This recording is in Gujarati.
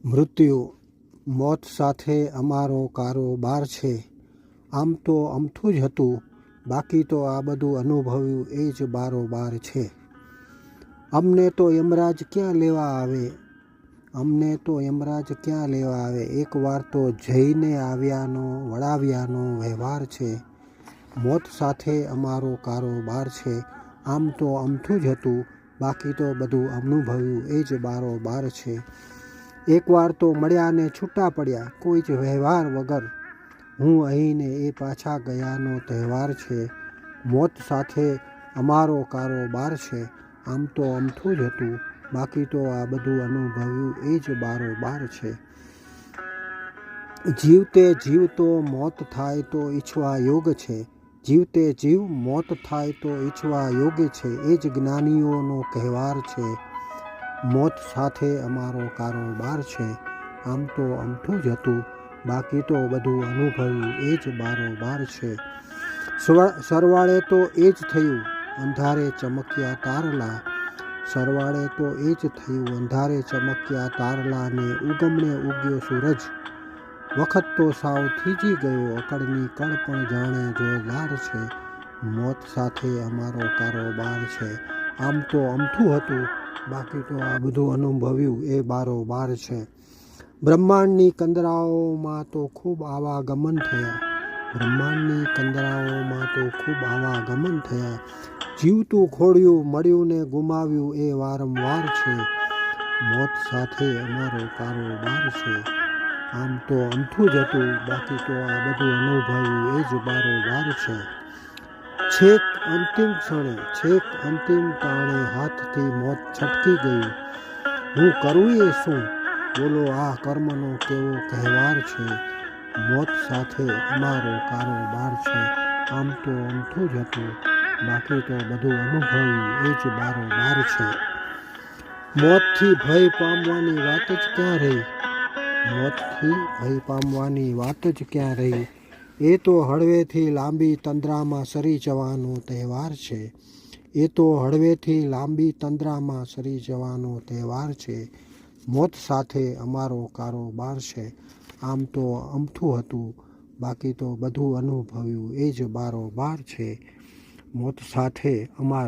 મૃત્યુ મોત સાથે અમારો કારોબાર છે. આમ તો અમથું જ હતું, બાકી તો આ બધું અનુભવ્યું એ જ બારોબાર છે. અમને તો યમરાજ ક્યાં લેવા આવે? એકવાર તો જઈને આવ્યાનો વળાવ્યાનો વ્યવહાર છે. મોત સાથે અમારો કારોબાર છે. આમ તો અમથું જ હતું, બાકી તો બધું અનુભવ્યું એ જ બારોબાર છે. એકવાર તો મળ્યા ને છૂટા પડ્યા, કોઈ જ વ્યવહાર વગર. હું અહીં ને એ પાછા ગયાનો તહેવાર છે. મોત સાથે અમારો કારોબાર છે. આમ તો અમથું જ હતું, બાકી તો આ બધું અનુભવ્યું એ જ બારોબાર છે. જીવતે જીવ તો મોત થાય તો ઈચ્છવા યોગ છે. જીવતે જીવ મોત થાય તો ઈચ્છવા યોગ્ય છે. એ જ જ્ઞાનીઓનો કહેવાર છે. મોત સાથે અમારો કારોબાર છે. આમ તો અમથું જ હતું, બાકી તો બધું અનુભવ્યું એ જ બારોબાર છે. સરવાળે તો એ જ થયું, અંધારે ચમક્યા તારલા. સરવાળે તો એ જ થયું, અંધારે ચમક્યા તારલા ને ઉગમણે ઉગ્યો સૂરજ. વખત તો સાવ થીજી ગયો, અકળની કળ પણ જાણે જોરદાર છે. મોત સાથે અમારો કારોબાર છે. આમ તો અમથું હતું, બાકી તો આ બધું અનુભવ્યું એ બારોબાર છે. બ્રહ્માંડની કંદરાઓમાં તો ખૂબ આવાગમન થયા. જીવતું ખોડ્યું, મળ્યું ને ગુમાવ્યું એ વારંવાર છે. મોત સાથે અમારો કારોબાર છે. આમ તો અમથું જ હતું, બાકી તો આ બધું અનુભવ્યું એ જ બારોબાર છે. છેક અંતિમ ક્ષણે, છેક અંતિમ તાણે હાથથી મોત છટકી ગયું. હું કરું એ શું? બોલો આ કર્મનો કેવો કહેવાર છે. મોત સાથે અમારો કારોબાર છે. આમ તો અમથું જ હતું, બાકી તો બધું અનુભવ્યું એ જ બારોબાર છે. મોતથી ભય પામવાની વાત જ ક્યાં રહી? મોતથી ભય પામવાની વાત જ ક્યાં રહી? એ તો હળવેથી લાંબી તંદ્રામાં સરી જવાનો તહેવાર છે. એ તો હળવેથી લાંબી તંદ્રામાં સરી જવાનો તહેવાર છે. મોત સાથે અમારો કારોબાર છે. આમ તો અમથું હતું, બાકી તો બધું અનુભવ્યું એ જ બારોબાર છે. મોત સાથે અમારો